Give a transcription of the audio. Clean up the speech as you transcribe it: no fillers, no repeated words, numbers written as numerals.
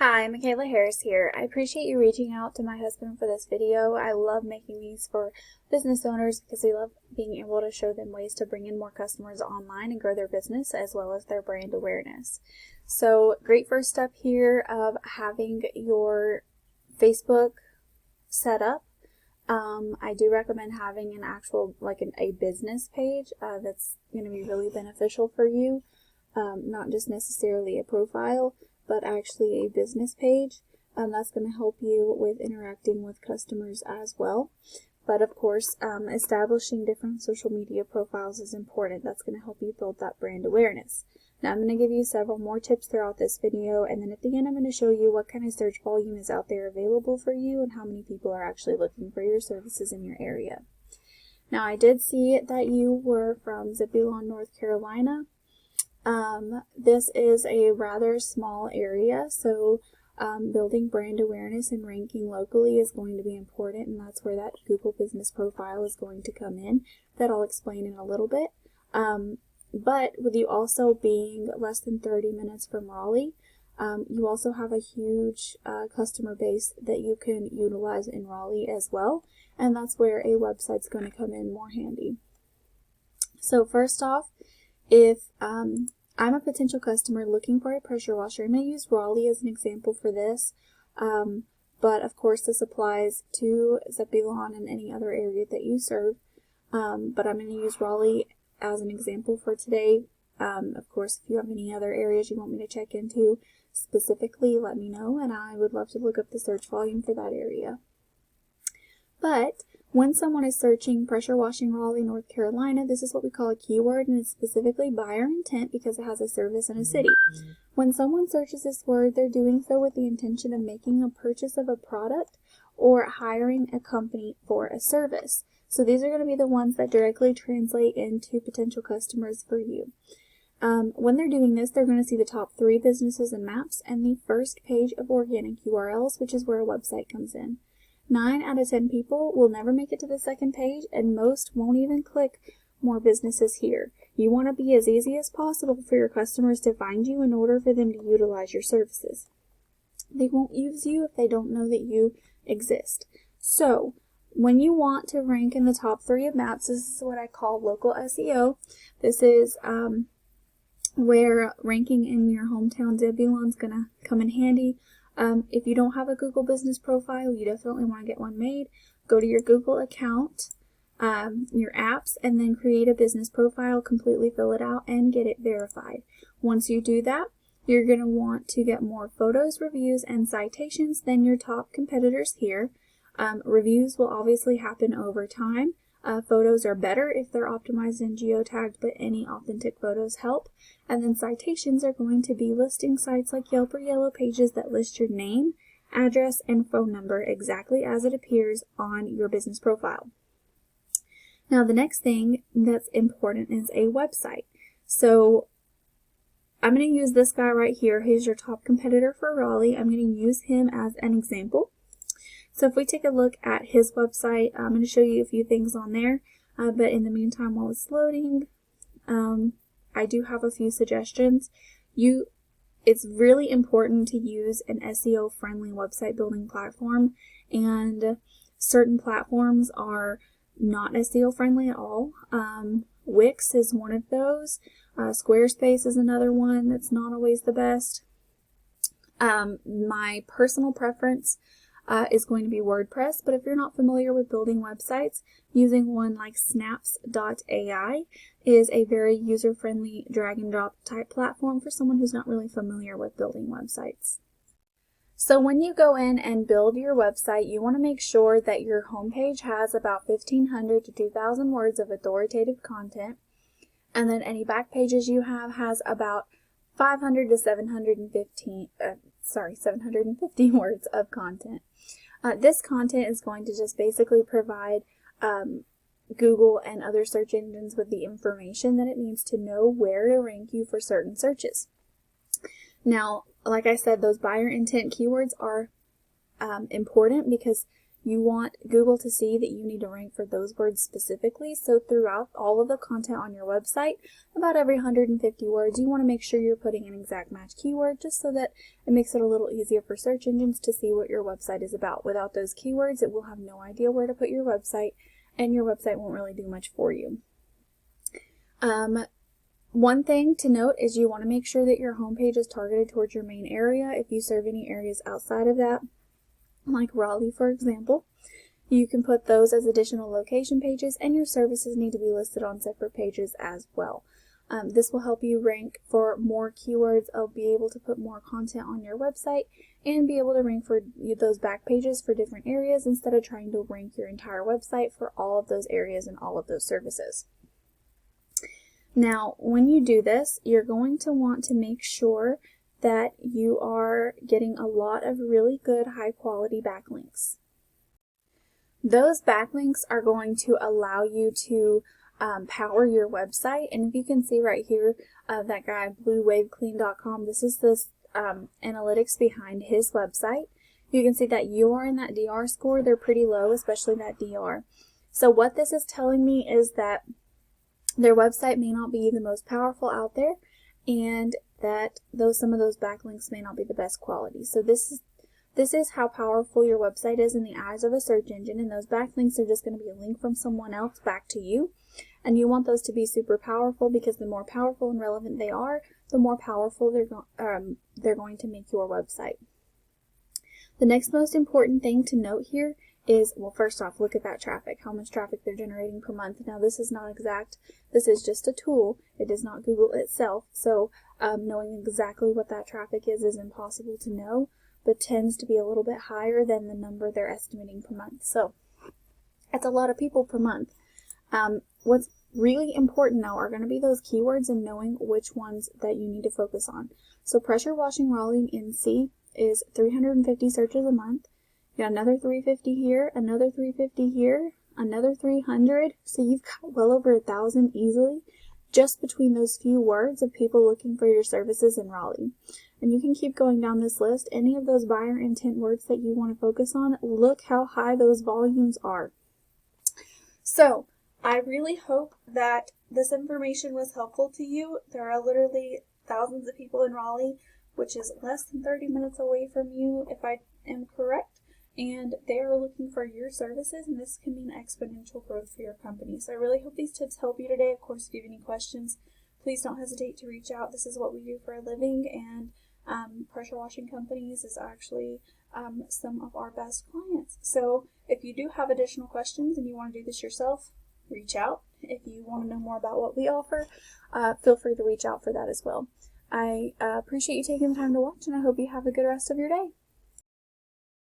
Hi, Michaela Harris here. I appreciate you reaching out to my husband for this video. I love making these for business owners because I love being able to show them ways to bring in more customers online and grow their business as well as their brand awareness. So, great first step here of having your Facebook set up. I do recommend having an actual, a business page that's going to be really beneficial for you, not just necessarily a profile, but actually a business page. That's going to help you with interacting with customers as well. But of course, establishing different social media profiles is important. That's going to help you build that brand awareness. Now I'm going to give you several more tips throughout this video, and then at the end I'm going to show you what kind of search volume is out there available for you and how many people are actually looking for your services in your area. Now I did see that you were from Zebulon, North Carolina. This is a rather small area, so building brand awareness and ranking locally is going to be important, and that's where that Google Business Profile is going to come in. That I'll explain in a little bit. But with you also being less than 30 minutes from Raleigh, you also have a huge customer base that you can utilize in Raleigh as well, and that's where a website's going to come in more handy. So first off, if I'm a potential customer looking for a pressure washer, I'm going to use Raleigh as an example for this, but of course this applies to Zebulon and any other area that you serve, but I'm going to use Raleigh as an example for today. Of course, if you have any other areas you want me to check into specifically, let me know, and I would love to look up the search volume for that area. But when someone is searching pressure washing Raleigh, North Carolina, this is what we call a keyword, and it's specifically buyer intent because it has a service in a city. When someone searches this word, they're doing so with the intention of making a purchase of a product or hiring a company for a service. So these are going to be the ones that directly translate into potential customers for you. When they're doing this, they're going to see the top 3 businesses and maps and the first page of organic URLs, which is where a website comes in. 9 out of 10 people will never make it to the second page, and most won't even click more businesses here. You want to be as easy as possible for your customers to find you in order for them to utilize your services. They won't use you if they don't know that you exist. So, when you want to rank in the top 3 of maps, this is what I call local SEO. This is where ranking in your hometown Zebulon is going to come in handy. If you don't have a Google Business Profile, you definitely want to get one made. Go to your Google account, your apps, and then create a business profile, completely fill it out, and get it verified. Once you do that, you're going to want to get more photos, reviews, and citations than your top competitors here. Reviews will obviously happen over time. Photos are better if they're optimized and geotagged, but any authentic photos help. And then citations are going to be listing sites like Yelp or Yellow Pages that list your name, address, and phone number exactly as it appears on your business profile. Now the next thing that's important is a website. So I'm going to use this guy right here. He's your top competitor for Raleigh. I'm going to use him as an example. So if we take a look at his website, I'm going to show you a few things on there, but in the meantime while it's loading, I do have a few suggestions. It's really important to use an SEO-friendly website building platform, and certain platforms are not SEO-friendly at all. Wix is one of those. Squarespace is another one that's not always the best. My personal preference is going to be WordPress, but if you're not familiar with building websites, using one like snaps.ai is a very user-friendly drag and drop type platform for someone who's not really familiar with building websites. So when you go in and build your website, you want to make sure that your homepage has about 1,500 to 2,000 words of authoritative content, and then any back pages you have has about 500 to 750 words of content. This content is going to just basically provide Google and other search engines with the information that it needs to know where to rank you for certain searches. Now, like I said, those buyer intent keywords are important because you want Google to see that you need to rank for those words specifically. So throughout all of the content on your website, about every 150 words, you want to make sure you're putting an exact match keyword, just so that it makes it a little easier for search engines to see what your website is about. Without those keywords, it will have no idea where to put your website, and your website won't really do much for you. One thing to note is you want to make sure that your homepage is targeted towards your main area. If you serve any areas outside of that, like Raleigh, for example, you can put those as additional location pages, and your services need to be listed on separate pages as well. This will help you rank for more keywords. I'll be able to put more content on your website and be able to rank for those back pages for different areas instead of trying to rank your entire website for all of those areas and all of those services. Now, when you do this, you're going to want to make sure that you are getting a lot of really good high quality backlinks. Those backlinks are going to allow you to power your website. And if you can see right here, that guy bluewaveclean.com, this is the analytics behind his website. You can see that UR and that DR score, they're pretty low, especially that DR. So what this is telling me is that their website may not be the most powerful out there, and that some of those backlinks may not be the best quality. So this is how powerful your website is in the eyes of a search engine, and those backlinks are just going to be a link from someone else back to you. And you want those to be super powerful, because the more powerful and relevant they are, the more powerful they're going to make your website. The next most important thing to note here is, well, first off, look at that traffic, how much traffic they're generating per month. Now, this is not exact. This is just a tool. It is not Google itself. So knowing exactly what that traffic is impossible to know, but tends to be a little bit higher than the number they're estimating per month. So that's a lot of people per month. What's really important now are going to be those keywords and knowing which ones that you need to focus on. So pressure washing Raleigh NC is 350 searches a month. You got another 350 here, another 350 here, another 300. So you've got well over 1,000 easily just between those few words of people looking for your services in Raleigh. And you can keep going down this list. Any of those buyer intent words that you want to focus on, look how high those volumes are. So I really hope that this information was helpful to you. There are literally thousands of people in Raleigh, which is less than 30 minutes away from you, if I am correct. And they are looking for your services, and this can mean exponential growth for your company. So I really hope these tips help you today. Of course, if you have any questions, please don't hesitate to reach out. This is what we do for a living, and pressure washing companies is actually some of our best clients. So if you do have additional questions and you want to do this yourself, reach out. If you want to know more about what we offer, feel free to reach out for that as well. I appreciate you taking the time to watch, and I hope you have a good rest of your day.